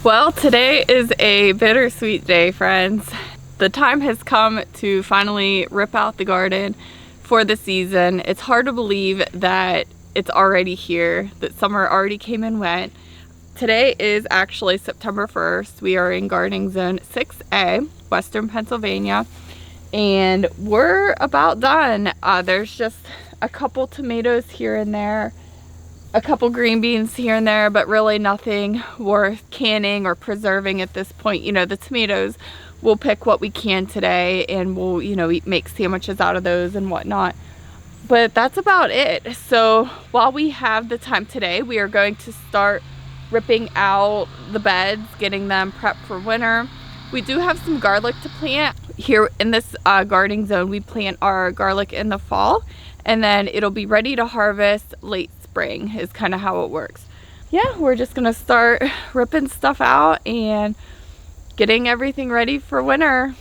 Well, today is a bittersweet day, friends. The time has come to finally rip out the garden for the season. It's hard to believe that it's already here, that summer already came and went. Today is actually September 1st. We are in gardening zone 6A, Western Pennsylvania, and we're about done. There's just a couple tomatoes here and there, a couple green beans here and there, but really nothing worth canning or preserving at this point. You know, the tomatoes, we'll pick what we can today and we'll, make sandwiches out of those and whatnot. But that's about it. So while we have the time today, we are going to start ripping out the beds, getting them prepped for winter. We do have some garlic to plant. Here in this gardening zone, we plant our garlic in the fall, and then it'll be ready to harvest late spring is kind of how it works. Yeah, we're just gonna start ripping stuff out and getting everything ready for winter,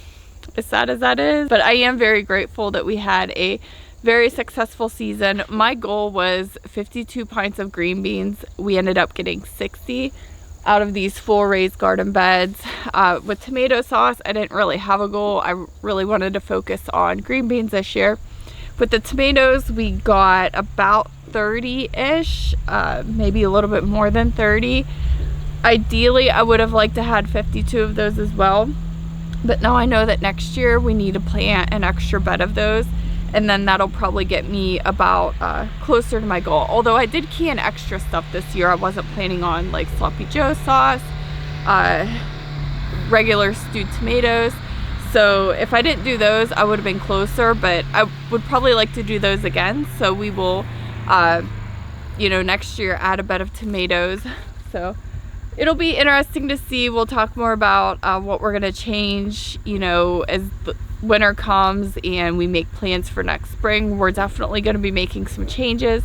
as sad as that is. But I am very grateful that we had a very successful season. My goal was 52 pints of green beans. We ended up getting 60 out of these full raised garden beds. With tomato sauce, I didn't really have a goal. I really wanted to focus on green beans this year. With the tomatoes, we got about 30-ish, maybe a little bit more than 30. Ideally, I would have liked to had 52 of those as well. But now I know that next year we need to plant an extra bed of those, and then that'll probably get me about closer to my goal. Although I did can extra stuff this year. I wasn't planning on like sloppy joe sauce, regular stewed tomatoes. So if I didn't do those, I would have been closer, but I would probably like to do those again. So we will, next year add a bed of tomatoes. So it'll be interesting to see. We'll talk more about what we're gonna change, as the winter comes and we make plans for next spring. We're definitely gonna be making some changes.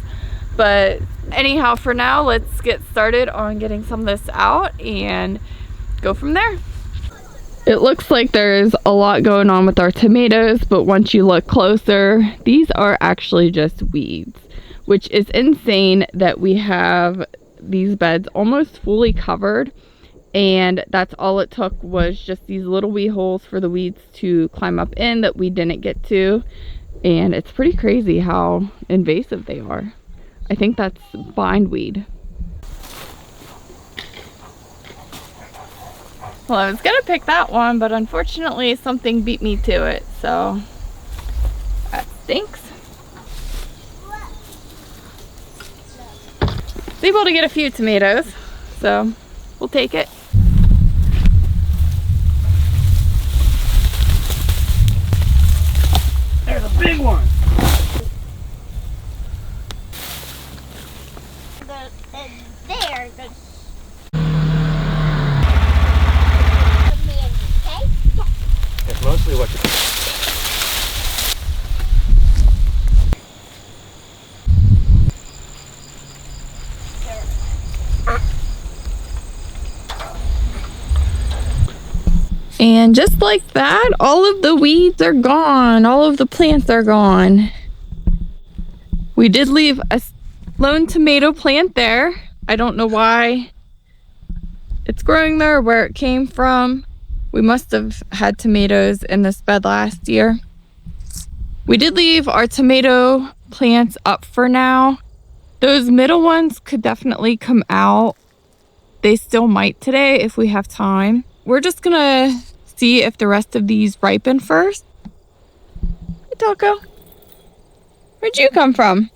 But anyhow, for now, let's get started on getting some of this out and go from there. It looks like there's a lot going on with our tomatoes, but once you look closer, these are actually just weeds, which is insane that we have these beds almost fully covered, and that's all it took was just these little wee holes for the weeds to climb up in that we didn't get to. And it's pretty crazy how invasive they are. I think that's bindweed. Well, I was gonna pick that one, but unfortunately something beat me to it, so that stinks. Was able to get a few tomatoes, so we'll take it. There's a big one. It's mostly what you... And just like that, all of the weeds are gone. All of the plants are gone. We did leave a lone tomato plant there. I don't know why it's growing there, where it came from. We must have had tomatoes in this bed last year. We did leave our tomato plants up for now. Those middle ones could definitely come out. They still might today if we have time. We're just gonna see if the rest of these ripen first. Hey, Taco. Where'd you come from?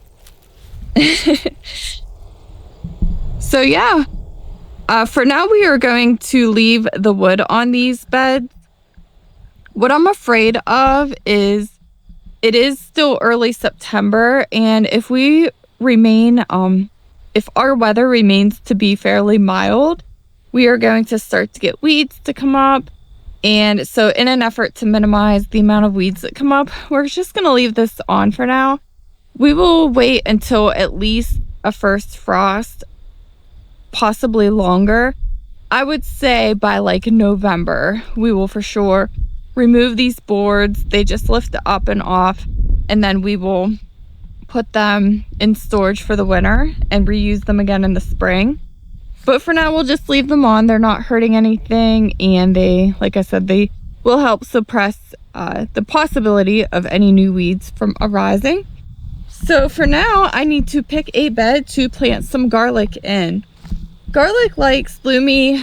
So yeah. For now, we are going to leave the wood on these beds. What I'm afraid of is it is still early September, and if we remain, if our weather remains to be fairly mild, we are going to start to get weeds to come up. And so in an effort to minimize the amount of weeds that come up, we're just going to leave this on for now. We will wait until at least a first frost, possibly longer. I would say by like November, we will for sure remove these boards. They just lift up and off, and then we will put them in storage for the winter and reuse them again in the spring. But for now, we'll just leave them on. They're not hurting anything, and they, like I said, they will help suppress the possibility of any new weeds from arising. So for now, I need to pick a bed to plant some garlic in. Garlic likes loamy,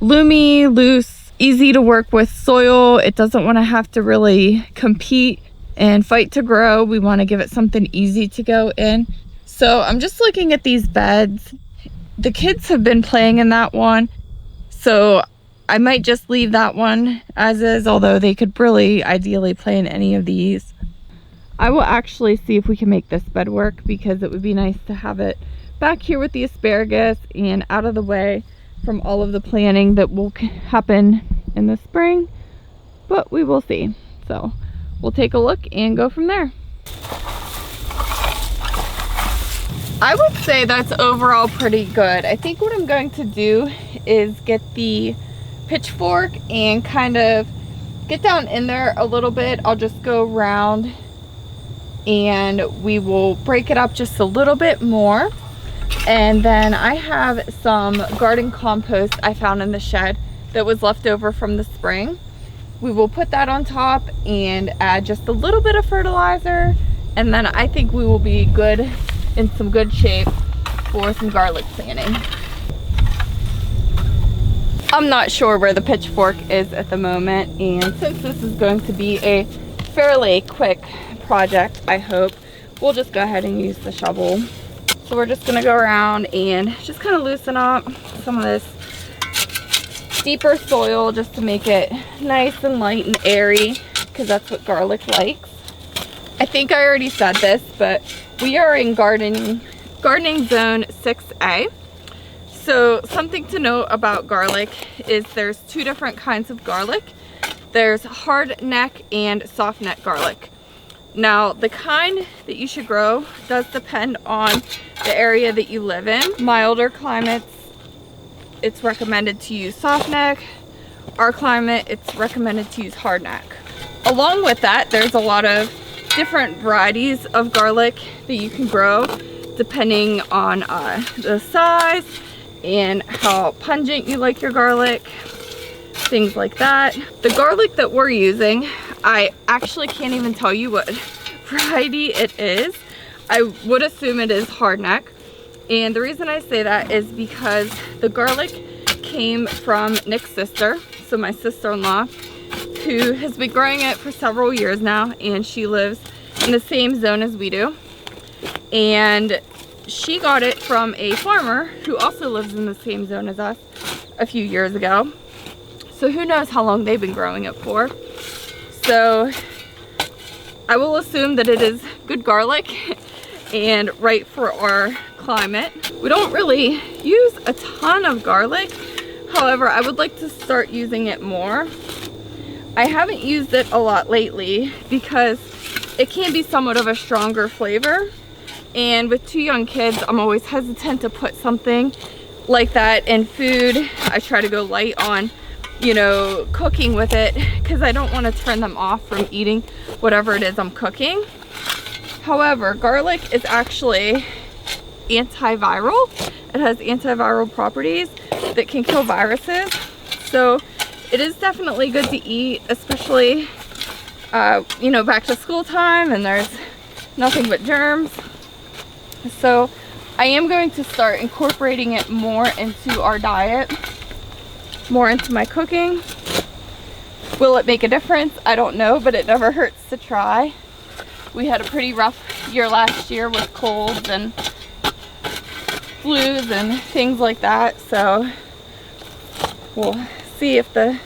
loose, easy to work with soil. It doesn't want to have to really compete and fight to grow. We want to give it something easy to go in. So I'm just looking at these beds. The kids have been playing in that one, so I might just leave that one as is, although they could really ideally play in any of these. I will actually see if we can make this bed work, because it would be nice to have it back here with the asparagus and out of the way from all of the planting that will happen in the spring, but we will see. So we'll take a look and go from there. I would say that's overall pretty good. I think what I'm going to do is get the pitchfork and kind of get down in there a little bit. I'll just go around and we will break it up just a little bit more. And then I have some garden compost I found in the shed that was left over from the spring. We will put that on top and add just a little bit of fertilizer, and then I think we will be good, in some good shape for some garlic planting. I'm not sure where the pitchfork is at the moment, and since this is going to be a fairly quick project, I hope, we'll just go ahead and use the shovel. So we're just gonna go around and just kind of loosen up some of this deeper soil just to make it nice and light and airy, because that's what garlic likes. I think I already said this, but we are in gardening zone 6A. So something to note about garlic is there's two different kinds of garlic. There's hard neck and soft neck garlic. Now, the kind that you should grow does depend on the area that you live in. Milder climates, it's recommended to use soft neck. Our climate, it's recommended to use hard neck. Along with that, there's a lot of different varieties of garlic that you can grow depending on the size and how pungent you like your garlic, things like that. The garlic that we're using, I actually can't even tell you what variety it is. I would assume it is hard neck. And the reason I say that is because the garlic came from Nick's sister, so my sister-in-law, who has been growing it for several years now, and she lives in the same zone as we do. And she got it from a farmer who also lives in the same zone as us a few years ago. So who knows how long they've been growing it for. So I will assume that it is good garlic and right for our climate. We don't really use a ton of garlic. However, I would like to start using it more. I haven't used it a lot lately because it can be somewhat of a stronger flavor. And with two young kids, I'm always hesitant to put something like that in food. I try to go light on, you know, cooking with it, because I don't want to turn them off from eating whatever it is I'm cooking. However, garlic is actually antiviral. It has antiviral properties that can kill viruses. So it is definitely good to eat, especially, you know, back to school time and there's nothing but germs. So I am going to start incorporating it more into our diet, more into my cooking. Will it make a difference? I don't know, but it never hurts to try. We had a pretty rough year last year with colds and flus and things like that, so we'll see if the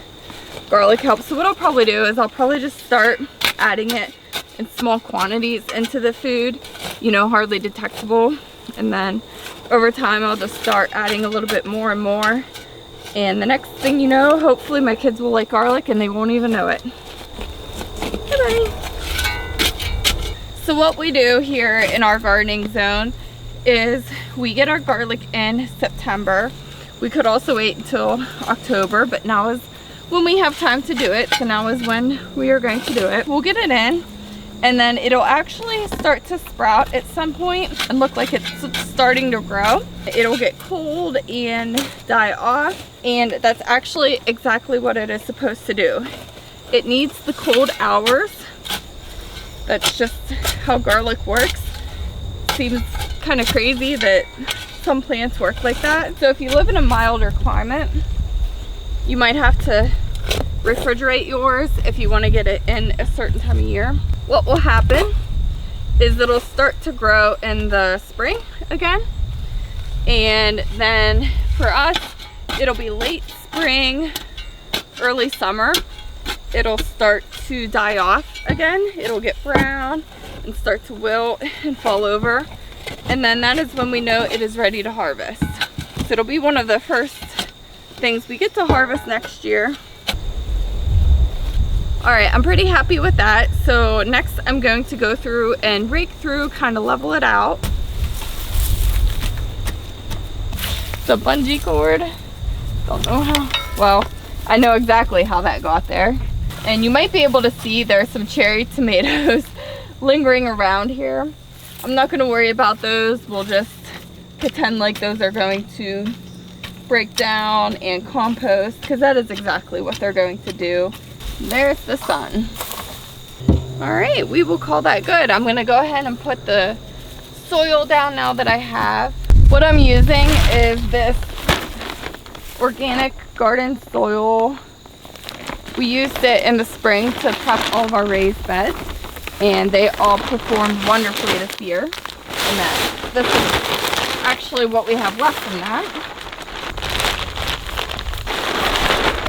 garlic helps. So what I'll probably do is I'll probably just start adding it in small quantities into the food, you know, hardly detectable, and then over time I'll just start adding a little bit more and more, and the next thing you know, hopefully my kids will like garlic and they won't even know it. Bye-bye. So what we do here in our gardening zone is we get our garlic in September. We could also wait until October, but now is when we have time to do it, so now is when we are going to do it. We'll get it in, and then it'll actually start to sprout at some point and look like it's starting to grow. It'll get cold and die off, and that's actually exactly what it is supposed to do. It needs the cold hours. That's just how garlic works. Seems kind of crazy that some plants work like that. So if you live in a milder climate, you might have to refrigerate yours if you want to get it in a certain time of year. What will happen is it'll start to grow in the spring again, and then for us it'll be late spring, early summer. It'll start to die off again. It'll get brown and start to wilt and fall over, and then that is when we know it is ready to harvest. So it'll be one of the first things we get to harvest next year. All right, I'm pretty happy with that. So next I'm going to go through and rake through, kind of level it out. The bungee cord, don't know how, well, I know exactly how that got there. And you might be able to see there's some cherry tomatoes lingering around here. I'm not gonna worry about those. We'll just pretend like those are going to break down and compost, because that is exactly what they're going to do. There's the sun. All right, we will call that good. I'm gonna go ahead and put the soil down now that I have. What I'm using is this organic garden soil. We used it in the spring to prep all of our raised beds, and they all performed wonderfully this year. And then this is actually what we have left from that.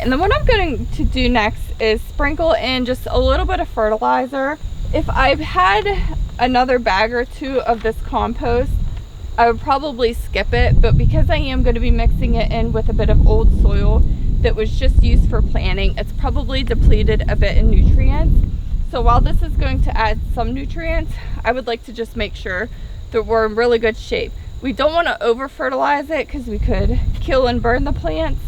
And then what I'm going to do next is sprinkle in just a little bit of fertilizer. If I've had another bag or two of this compost, I would probably skip it, but because I am going to be mixing it in with a bit of old soil that was just used for planting, it's probably depleted a bit in nutrients. So while this is going to add some nutrients, I would like to just make sure that we're in really good shape. We don't want to over fertilize it because we could kill and burn the plants,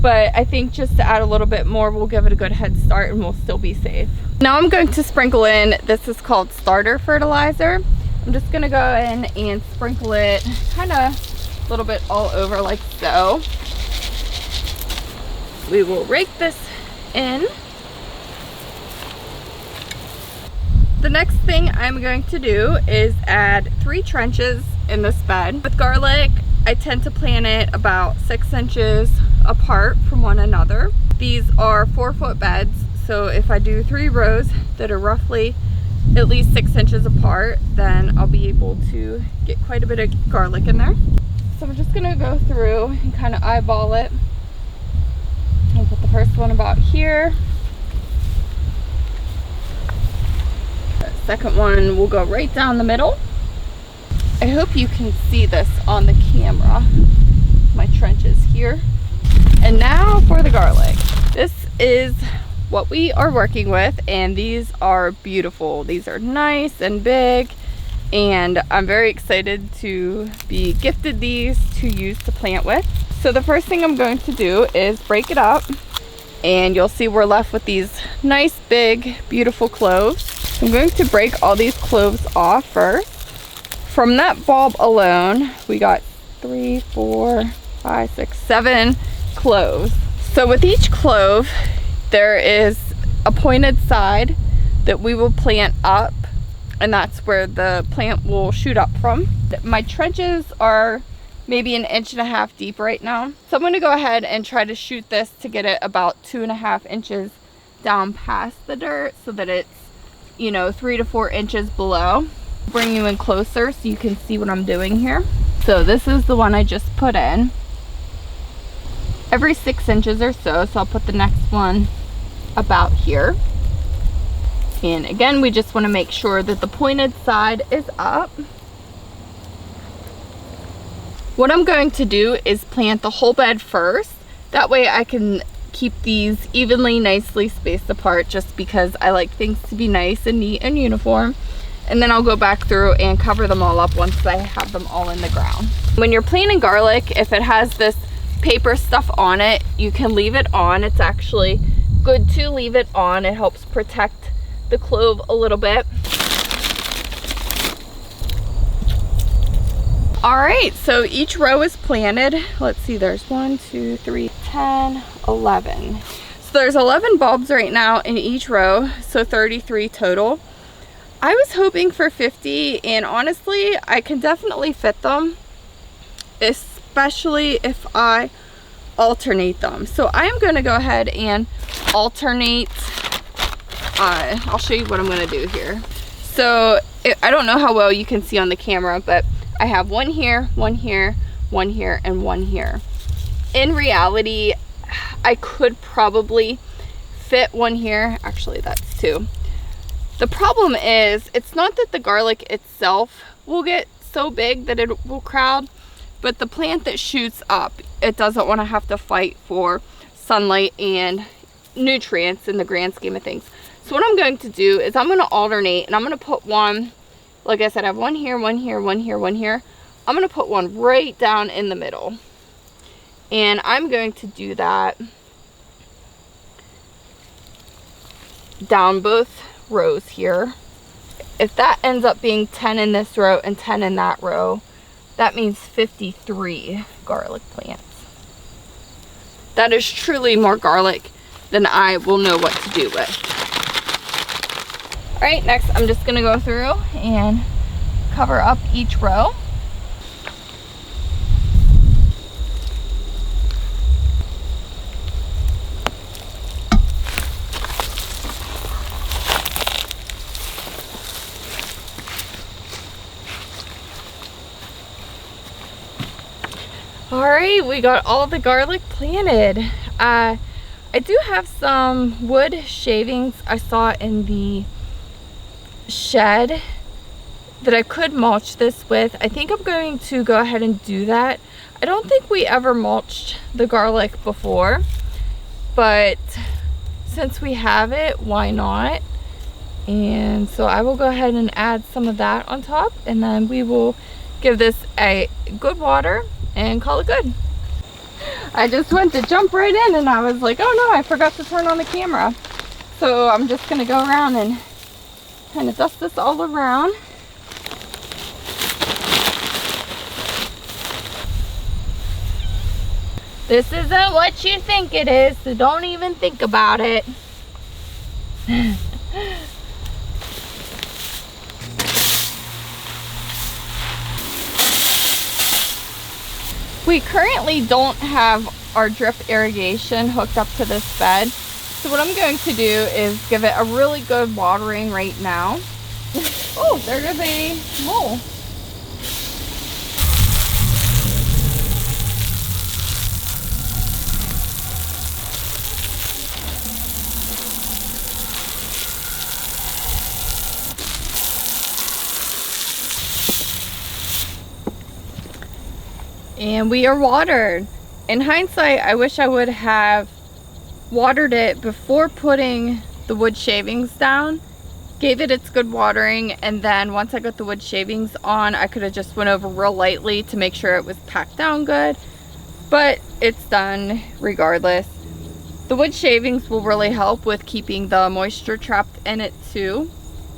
but I think just to add a little bit more will give it a good head start and we'll still be safe. Now I'm going to sprinkle in, this is called starter fertilizer. I'm just gonna go in and sprinkle it kind of a little bit all over like so. We will rake this in. The next thing I'm going to do is add 3 trenches in this bed. With garlic, I tend to plant it about 6 inches apart from one another. These are 4-foot beds, so if I do 3 rows that are roughly at least 6 inches apart, then I'll be able to get quite a bit of garlic in there. So I'm just gonna go through and kind of eyeball it. I'll put the first one about here. The second one will go right down the middle. I hope you can see this on the camera. My trenches here. And now for the garlic. This is what we are working with, and these are beautiful. These are nice and big, and I'm very excited to be gifted these to use to plant with. So the first thing I'm going to do is break it up, and you'll see we're left with these nice big beautiful cloves. I'm going to break all these cloves off first. From that bulb alone, we got 3, 4, 5, 6, 7 cloves. So with each clove, there is a pointed side that we will plant up, and that's where the plant will shoot up from. My trenches are maybe 1.5 inches deep right now. So I'm gonna go ahead and try to shoot this to get it about 2.5 inches down past the dirt so that it's, 3 to 4 inches below. Bring you in closer so you can see what I'm doing here. So this is the one I just put in. Every 6 inches or so I'll put the next one about here. And again, we just want to make sure that the pointed side is up. What I'm going to do is plant the whole bed first. That way I can keep these evenly, nicely spaced apart, just because I like things to be nice and neat and uniform. And then I'll go back through and cover them all up once I have them all in the ground. When you're planting garlic, if it has this paper stuff on it, you can leave it on. It's actually good to leave it on. It helps protect the clove a little bit. All right, so each row is planted. Let's see, there's 1, 2, 3, 10, 11. So there's 11 bulbs right now in each row, so 33 total. I was hoping for 50, and honestly, I can definitely fit them, especially if I alternate them. So I am gonna go ahead and alternate. I'll show you what I'm gonna do here. So I don't know how well you can see on the camera, but I have one here, one here, one here, and one here. In reality, I could probably fit one here. Actually, that's 2. The problem is, it's not that the garlic itself will get so big that it will crowd, but the plant that shoots up, it doesn't want to have to fight for sunlight and nutrients in the grand scheme of things. So what I'm going to do is I'm going to alternate, and I'm going to put one, like I said, I have one here, one here, one here, one here. I'm going to put one right down in the middle. And I'm going to do that down both rows here. If that ends up being 10 in this row and 10 in that row, that means 53 garlic plants. That is truly more garlic than I will know what to do with. All right, next I'm just gonna go through and cover up each row. All right, we got all the garlic planted. I do have some wood shavings I saw in the shed that I could mulch this with. I think I'm going to go ahead and do that. I don't think we ever mulched the garlic before, but since we have it, why not? And so I will go ahead and add some of that on top, and then we will give this a good water and call it good. I just went to jump right in, and I was like, oh no, I forgot to turn on the camera. So I'm just gonna go around and kind of dust this all around. This isn't what you think it is, so don't even think about it. We currently don't have our drip irrigation hooked up to this bed. So what I'm going to do is give it a really good watering right now. Oh, there goes a mole. And we are watered. In hindsight, I wish I would have watered it before putting the wood shavings down, gave it its good watering, and then once I got the wood shavings on, I could have just went over real lightly to make sure it was packed down good, but it's done regardless. The wood shavings will really help with keeping the moisture trapped in it too,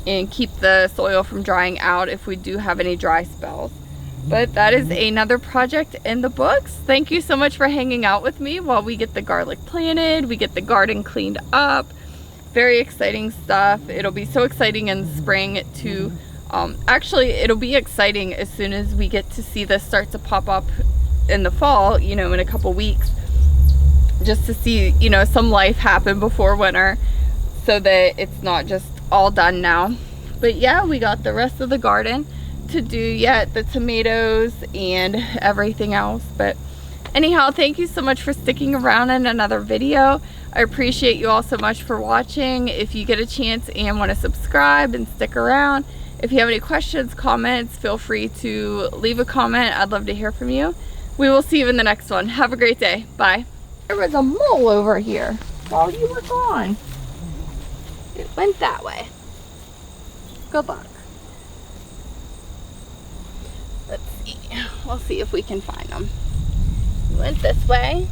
and keep the soil from drying out if we do have any dry spells. But that is another project in the books. Thank you so much for hanging out with me while we get the garlic planted, we get the garden cleaned up. Very exciting stuff. It'll be so exciting in spring to, actually it'll be exciting as soon as we get to see this start to pop up in the fall, you know, in a couple weeks, just to see, you know, some life happen before winter so that it's not just all done now. But yeah, we got the rest of the garden to do yet, the tomatoes and everything else. But anyhow, thank you so much for sticking around in another video. I appreciate you all so much for watching. If you get a chance and want to subscribe and stick around, if you have any questions, comments, feel free to leave a comment. I'd love to hear from you. We will see you in the next one. Have a great day. Bye. There was a mole over here while you were gone. It went that way. Good luck. Let's see. We'll see if we can find them. Went this way.